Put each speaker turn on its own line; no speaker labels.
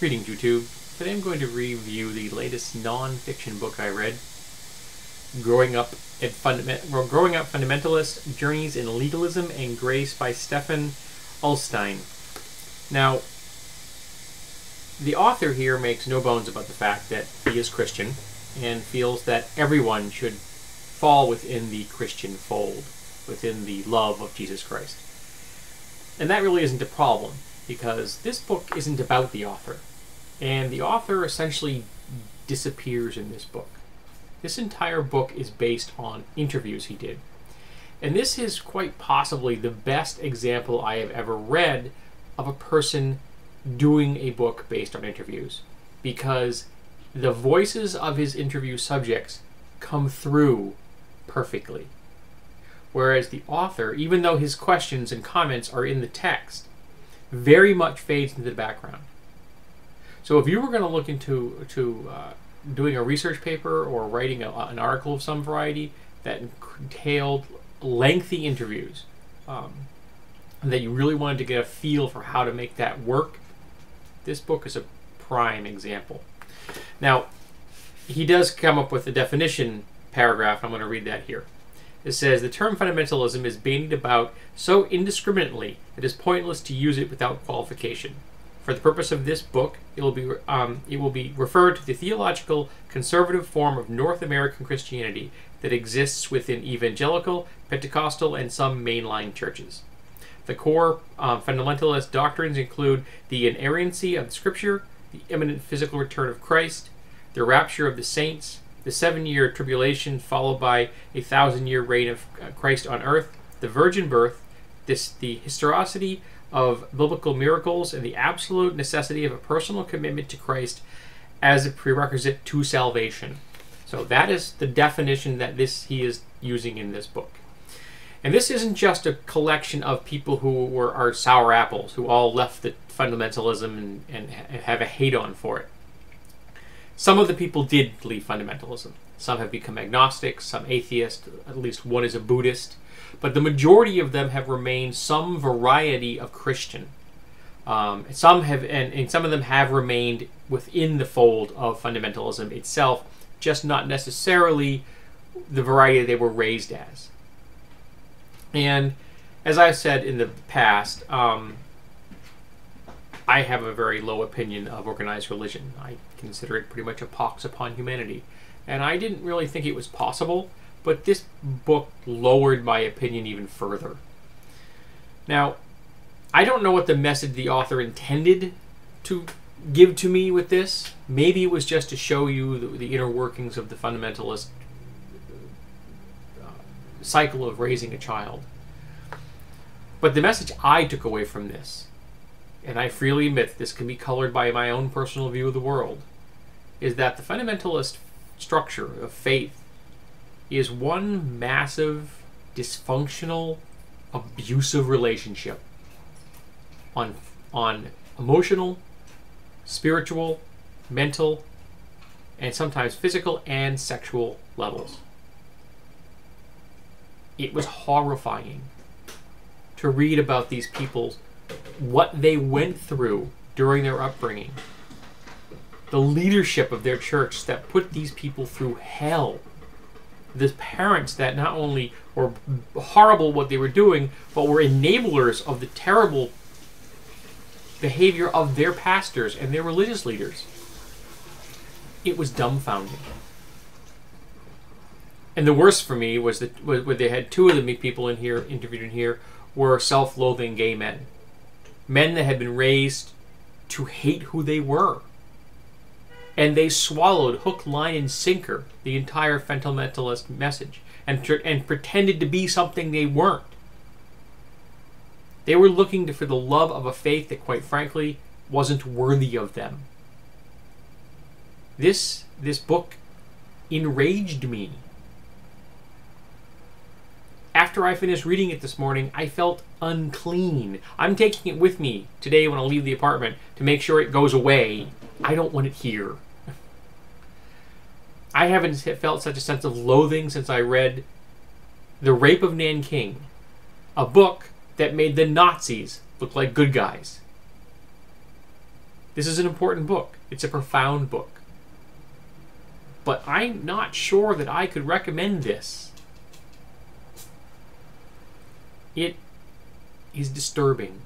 Greetings, YouTube. Today I'm going to review the latest non-fiction book I read, Growing Up Fundamentalist, Journeys in Legalism and Grace by Stefan Ulstein. Now, the author here makes no bones about the fact that he is Christian and feels that everyone should fall within the Christian fold, within the love of Jesus Christ. And that really isn't a problem, because this book isn't about the author. And the author essentially disappears in this book. This entire book is based on interviews he did. And this is quite possibly the best example I have ever read of a person doing a book based on interviews, because the voices of his interview subjects come through perfectly. Whereas the author, even though his questions and comments are in the text, very much fades into the background. So if you were going to look into doing a research paper or writing an article of some variety that entailed lengthy interviews, that you really wanted to get a feel for how to make that work, this book is a prime example. Now, he does come up with a definition paragraph. I'm going to read that here. It says, the term fundamentalism is bandied about so indiscriminately it is pointless to use it without qualification. For the purpose of this book, it will be referred to the theological conservative form of North American Christianity that exists within evangelical, Pentecostal, and some mainline churches. The core fundamentalist doctrines include the inerrancy of the Scripture, the imminent physical return of Christ, the rapture of the saints, the 7-year tribulation followed by a 1,000-year reign of Christ on earth, the virgin birth, the historicity of biblical miracles, and the absolute necessity of a personal commitment to Christ as a prerequisite to salvation. So that is the definition that he is using in this book. And this isn't just a collection of people who are sour apples, who all left the fundamentalism and have a hate-on for it. Some of the people did leave fundamentalism. Some have become agnostics, some atheists, at least one is a Buddhist. But the majority of them have remained some variety of Christian. Some have, and some of them have remained within the fold of fundamentalism itself, just not necessarily the variety they were raised as. And as I've said in the past, I have a very low opinion of organized religion. I consider it pretty much a pox upon humanity. And I didn't really think it was possible, but this book lowered my opinion even further. Now, I don't know what the message the author intended to give to me with this. Maybe it was just to show you the inner workings of the fundamentalist cycle of raising a child. But the message I took away from this, and I freely admit this can be colored by my own personal view of the world, is that the fundamentalist structure of faith is one massive, dysfunctional, abusive relationship on emotional, spiritual, mental, and sometimes physical and sexual levels. It was horrifying to read about these people, what they went through during their upbringing, the leadership of their church that put these people through hell, the parents that not only were horrible what they were doing, but were enablers of the terrible behavior of their pastors and their religious leaders. It was dumbfounding. And the worst for me was that they had two of the people in here, interviewed in here, were self-loathing gay men. Men that had been raised to hate who they were. And they swallowed hook, line, and sinker the entire fundamentalist message and pretended to be something they weren't. They were looking for the love of a faith that, quite frankly, wasn't worthy of them. This book enraged me. After I finished reading it this morning, I felt unclean. I'm taking it with me today when I leave the apartment to make sure it goes away. I don't want it here. I haven't felt such a sense of loathing since I read The Rape of Nanking, a book that made the Nazis look like good guys. This is an important book. It's a profound book. But I'm not sure that I could recommend this. It is disturbing.